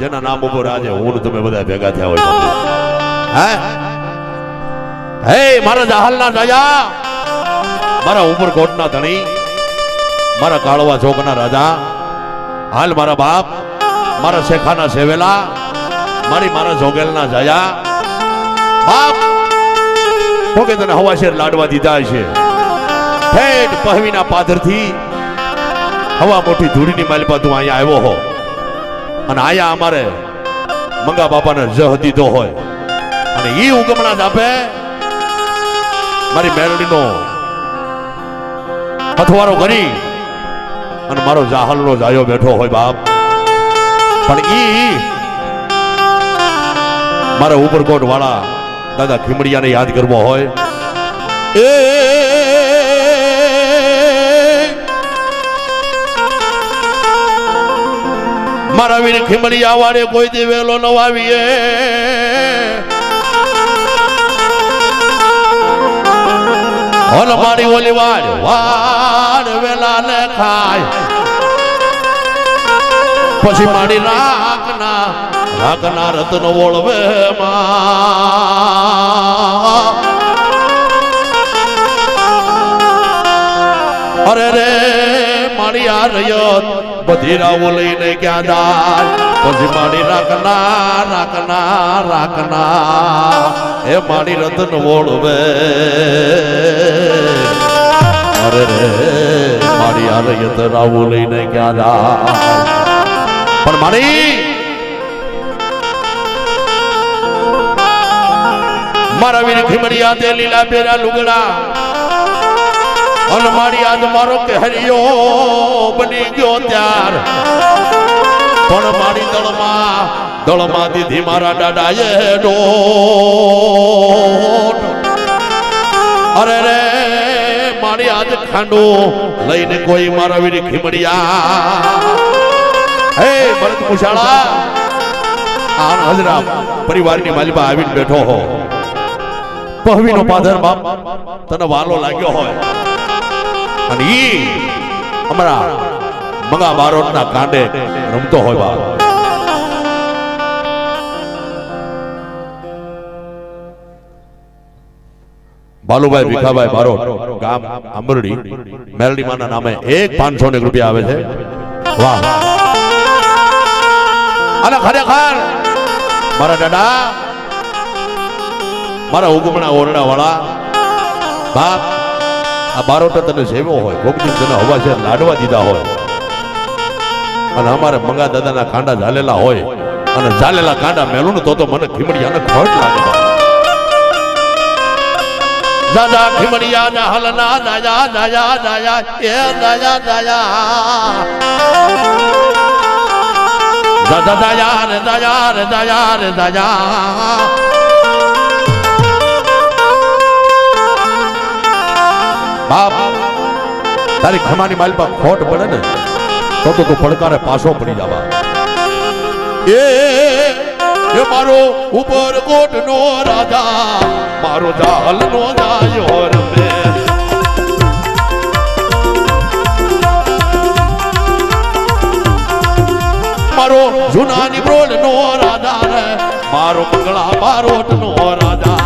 જેના નામ ઉપર આજે હું તમે બધા ભેગા થયા હોય હે હે મારા જહાલના રાજા, મારા ઉપરકોટના ધણી, મારા કાળવા ચોકના રાજા, હાલ મારા બાપ, મારા શેખાના સેવેલા, મારા જોગેલના જયા બાપ ભોગે તને હવાશેર લાડવા દીધા છે. ઠેઠ પહવીના પાદરથી હવા મોટી ધૂળીની માલપા તું અહીંયા આવ્યો હો અને આયા અમારે મંગા બાપાને જહ દીધો હોય અને ઈ ઉગમણા જ આપે મારી મેરડીનો હથવારો કરી અને મારો જાહલનો જાયો બેઠો હોય બાપ. પણ ઈ મારા ઉપરકોટ વાળા દાદા ખીમડિયાને યાદ કરવો હોય એ મારા વીર ખીમડિયા વાળે કોઈ દી વેલો ન વાવીએ. હોલ મારી ઓલી વાડ વેલા ને ખાય પછી મારી રાખના રતન વોળવે અરે રે મારી આ રયત બધી રાવો લઈને ક્યાં જાય પછી મારી રાખના એ મારી રતન વોળવે અરે રે મારી આ રયત રાવો લઈને ક્યાં જાય. પણ મારી મારા વીર ખીમડિયા તે લીલા પેરા લુગડા અને મારી આજ મારો કહેરિયો બની ગયો ત્યાર પણ મારી દળમાં દીધી મારા દાદાએ ડોટ. અરે રે મારી આજ ખાંડો લઈને કોઈ મારા વીર ખીમડિયા હે ભરત મુશાળા આન હજરા પરિવારની માલિબા આવીને બેઠો હો પહવીનો પાદર બાપ તને વાલો લાગ્યો હોય અને ઈ અમારા મંગા બારોટના કાંડે રમતો હોય બાપ. બાલુભાઈ ભીખાભાઈ બારોટ ગામ આંબરડી મેરડી માના નામે 1,500 રૂપિયા આવે છે. વાહ અને ખરેખર મારા દાદા મારા ઉગમણા ઓરડા વાળા બાપ આ બારોટ તને સેવો હોય ભોગદી તને હવા છે લાડવા દીધા હોય અને અમારે મંગા દાદાના કાંડા ઝાલેલા હોય અને ઝાલેલા કાંડા મેલું ને તો મને ખીમડિયાને ખોટ લાગે. દાદા ખીમડિયા ના હલના દાયા દાયા દાયા એ દાયા દાયા દાદા દાયા રે દાયા રે દાયા રે દાયા. બાપ તારી ખમાની માલ પર ખોટ પડે ને તો તું પડકારે પાછો પડી જવા. એ મારો ઉપર કોટ નો રાજા મારો જાહલ નો જાયો રમે મારો જુનાની બ્રોડ નો રાજા રે મારો મંગળા બારોટ નો રાજા.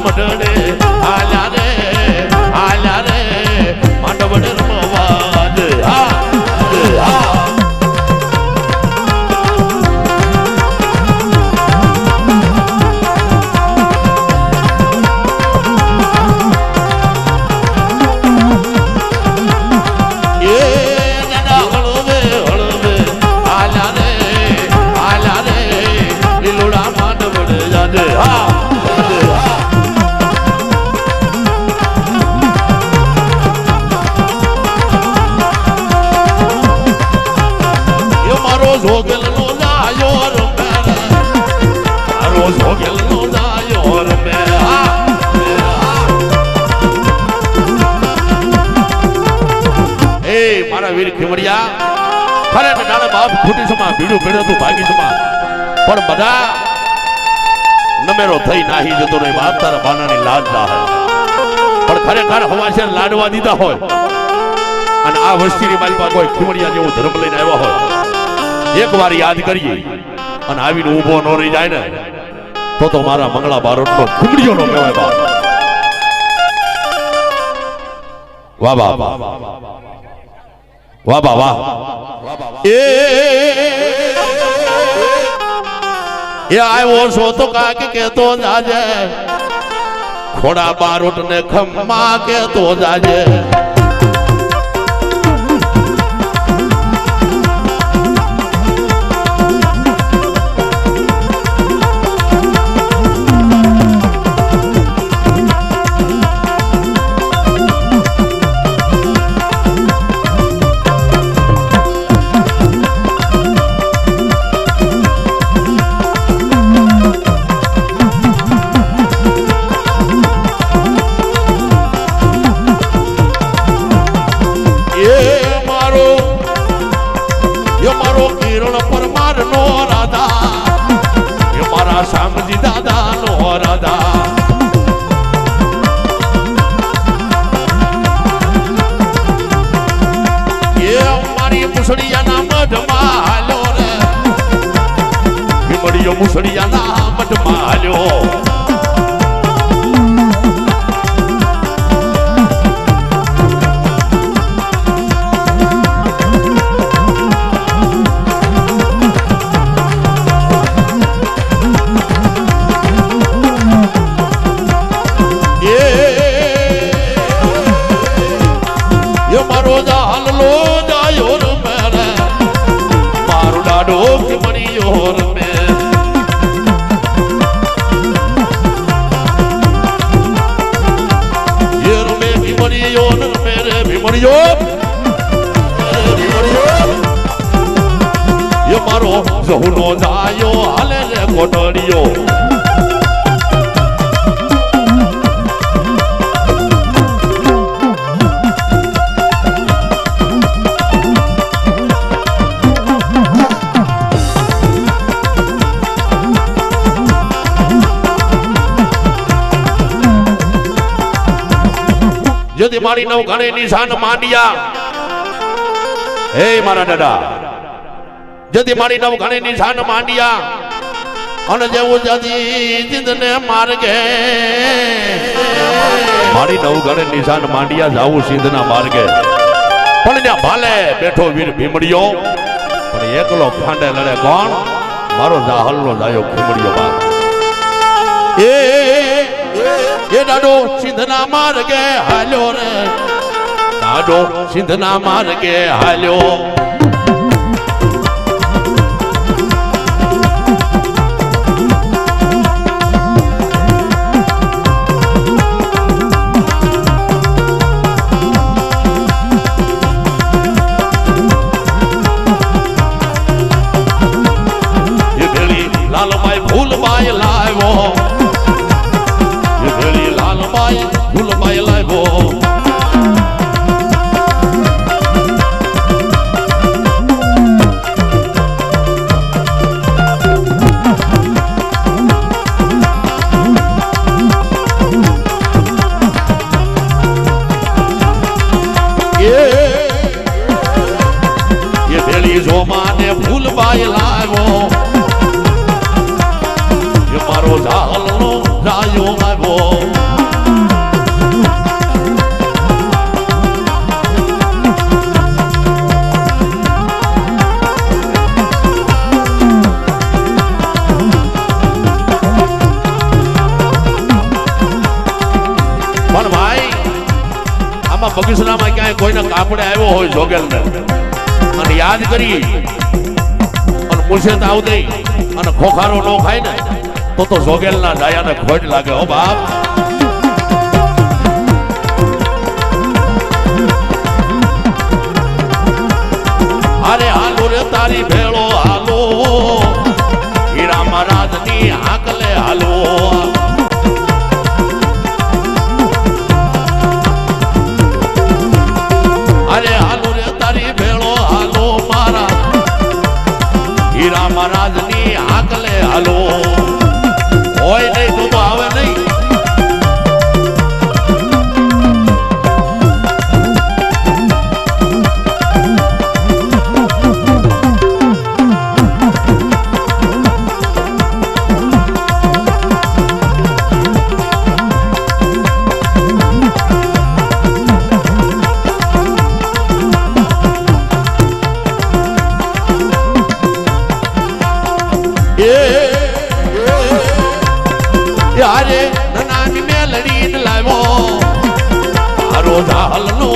મઢડે આલ્યા રે માંડવડે રમવા દે હા વીર ખીમડિયા ખરે નાના બાપ ખોટી સમા ભીડું ભીડું તું ભાગી સમા પણ બધા નમેરો થઈ નાહી જતો રે બાપ તારા બાનાની લાજ લાહે પણ ખરેખર હવાશે લાડવા દીધા હોય અને આ વસ્તીની માલપા કોઈ ખીમડિયા જેવો ધર્મ લઈને આવ્યા હોય એકવાર યાદ કરીએ અને આવીને ઊભો ન રહી જાય ને તો મારા મંગળા બારોટનો ખીમડિયો નો કહેવાય બાપ વાહ વાહ વાહ વાહ વાહ વાહ એ આવ્યો છો તો કાક કેતો જાજે ખોડા બારોટ ને ખમ્મા કેતો જાજે શામજી દાદા નો રાધા એ મારી મુસળિયાના મઢમાં હાલ્યો રે ભીમડીયો મુસળિયાના મઢમાં હાલ્યો મારો જહુનો જાયો હાલે રે કોટડીયો જદી મારી નવ ઘણે નિશાન માંડ્યા હે મારા દાદા જદી મારી નવ ઘણે નિશાન માંડ્યા અને જેવું જદી જીદને માર્ગે મારી નવ ઘણે નિશાન માંડ્યા જાવું સિંધના માર્ગે પણ ત્યાં ભાલે બેઠો વીર ભીમડીયો પણ એકલો ખાંડે લડે કોણ મારો જાહલનો જાયો ખીમડીયો બાપ એ દાડો સિંધના માર્ગે હાલ્યો રે દાડો સિંધના માર્ગે હાલ્યો એ ભેળી લાલભાઈ ફૂલભાઈ લાવ્યો ફૂલભાઈ લાવ્યો એ ભેળી જોમાને ફૂલભાઈ લાવ્યો એ મારો ઝાલ બગીચરામાં ક્યાંય કોઈને કાપડે આવ્યો હોય જોગેલને અને યાદ કરી અને મૂછે તાવ દઈ અને ખોખારો ન ખાય ને તો જોગેલના ડાયાને ખોટ લાગે હો બાપ. અરે હાલો રે તારી ભેળો હાલો હીરા મહારાજની હાકલે હાલો. અરે હાલો રે તારી ભેળો હાલો મારા હીરા મહારાજની હાકલે હાલો. હોય નહીં તો આવે નહીં. યારે નાની મેલડી લાવ્યો તારો ઝાલ નો